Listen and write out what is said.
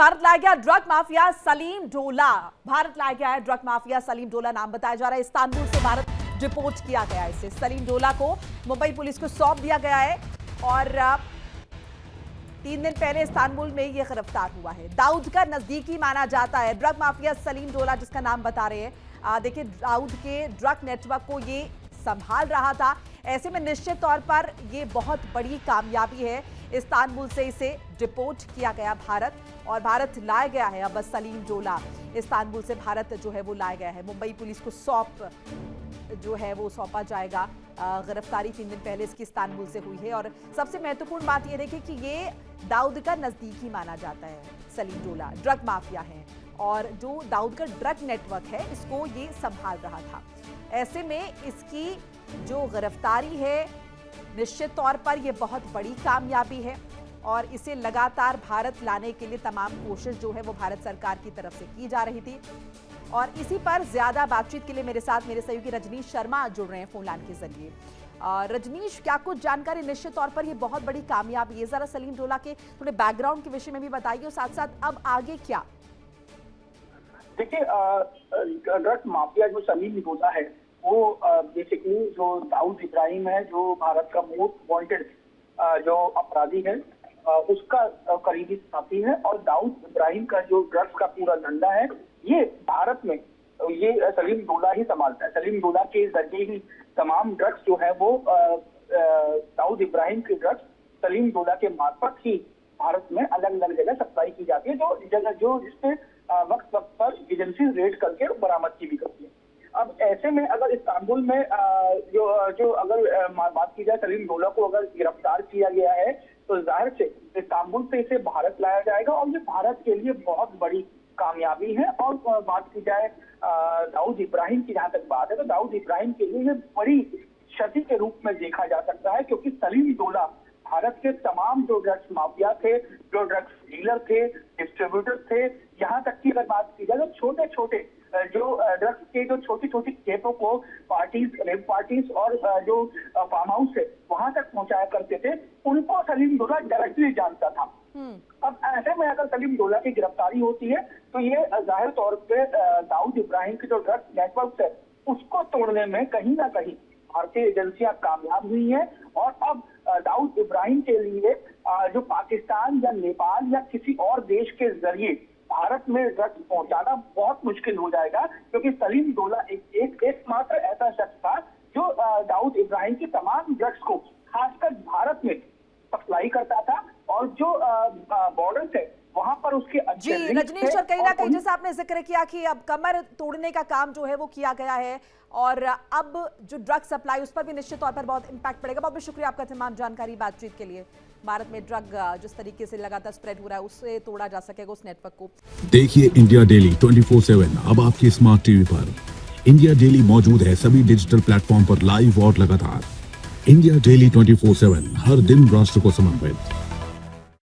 भारत लाया गया drug mafia Salim डोला। भारत लाया गया है ड्रग माफिया सलीम डोला, नाम बताया जा रहा है। इस्तांबुल से भारत डिपोर्ट किया गया है इसे। सलीम डोला को मुंबई पुलिस को सौंप दिया गया है और 3 दिन पहले इस्तांबुल में यह गिरफ्तार हुआ है। दाऊद का नजदीकी माना जाता है ड्रग माफिया सलीम डोला, जिसका नाम बता रहे हैं। देखिए, दाऊद के ड्रग नेटवर्क को ये संभाल रहा था। ऐसे में निश्चित तौर पर ये बहुत बड़ी कामयाबी है। इस्तांबुल से इसे डिपोर्ट किया गया भारत और भारत लाया गया है अब सलीम डोला। इस्तांबुल से भारत जो है वो लाया गया है। मुंबई पुलिस को सौंपा जाएगा। गिरफ्तारी 3 दिन पहले इसकी इस्तांबुल से हुई है। और सबसे महत्वपूर्ण बात ये देखिए कि ये दाऊद का नजदीकी माना जाता है। सलीम डोला ड्रग माफिया है और जो दाऊद का ड्रग नेटवर्क है इसको ये संभाल रहा था। ऐसे में इसकी जो गिरफ्तारी है निश्चित तौर पर यह बहुत बड़ी कामयाबी है और इसे लगातार भारत लाने के लिए तमाम कोशिश जो है वो भारत सरकार की तरफ से की जा रही थी। और इसी पर ज्यादा बातचीत के लिए मेरे साथ मेरे सहयोगी रजनीश शर्मा जुड़ रहे हैं फोन लाइन के जरिए। रजनीश, क्या कुछ जानकारी? निश्चित तौर पर यह बहुत बड़ी कामयाबी है। जरा सलीम डोला के थोड़े बैकग्राउंड के विषय में भी बताइए और साथ साथ अब आगे क्या? देखिए, ड्रग माफिया जो सलीम डोला है वो बेसिकली जो दाऊद इब्राहिम है, जो भारत का मोस्ट वांटेड जो अपराधी है, उसका करीबी साथी है। और दाऊद इब्राहिम का जो ड्रग्स का पूरा धंधा है ये भारत में ये सलीम डोला ही संभालता है। सलीम डोला के जरिए ही तमाम ड्रग्स जो है वो दाऊद इब्राहिम के ड्रग्स सलीम डोला के मार्फत ही भारत में अलग अलग जगह सप्लाई की जाती है, जो जिसपे वक्त वक्त पर एजेंसी रेड करके बरामद की भी करती है। अब ऐसे में अगर इस्तांबुल में जो अगर बात की जाए सलीम डोला को अगर गिरफ्तार किया गया है तो जाहिर से इस्तांबुल से इसे भारत लाया जाएगा और ये भारत के लिए बहुत बड़ी कामयाबी है। और बात की जाए दाऊद इब्राहिम की, जहां तक बात है तो दाऊद इब्राहिम के लिए ये बड़ी क्षति के रूप में देखा जा सकता है, क्योंकि सलीम डोला भारत के तमाम जो ड्रग्स माफिया थे, जो ड्रग्स डीलर थे, डिस्ट्रीब्यूटर थे, यहाँ तक की अगर बात की जाए तो छोटे छोटे जो ड्रग्स के जो छोटी छोटी खेपों को पार्टीज, रेप पार्टीज और जो फार्म हाउस है वहां तक पहुंचाया करते थे, उनको सलीम डोला डायरेक्टली जानता था। अब ऐसे में अगर सलीम डोला की गिरफ्तारी होती है तो ये जाहिर तौर पे दाऊद इब्राहिम की जो ड्रग्स नेटवर्क है उसको तोड़ने में कहीं ना कहीं भारतीय एजेंसियां कामयाब हुई हैं। और अब दाऊद इब्राहिम के लिए जो पाकिस्तान या नेपाल या किसी और देश के जरिए भारत में ड्रग्स पहुंचाना बहुत मुश्किल हो जाएगा, क्योंकि सलीम डोला एकमात्र ऐसा शख्स था जो दाऊद इब्राहिम की तमाम ड्रग्स को खासकर भारत में सप्लाई करता था और जो बॉर्डर है वहां पर उसके जी रजनीश, और कहीं ना कहीं जैसा आपने जिक्र किया कि अब कमर तोड़ने का काम जो है वो किया गया है और अब जो ड्रग सप्लाई उस पर भी निश्चित तौर पर बहुत इम्पैक्ट पड़ेगा। बहुत बहुत शुक्रिया आपका तमाम जानकारी बातचीत के लिए। भारत में ड्रग जिस तरीके से लगातार स्प्रेड हो रहा है उससे तोड़ा जा सकेगा उस नेटवर्क को। देखिए इंडिया डेली 24/7 अब आपकी स्मार्ट टीवी पर। इंडिया डेली मौजूद है सभी डिजिटल प्लेटफॉर्म पर लाइव और लगातार। इंडिया डेली 24/7 हर दिन राष्ट्र को समर्पित।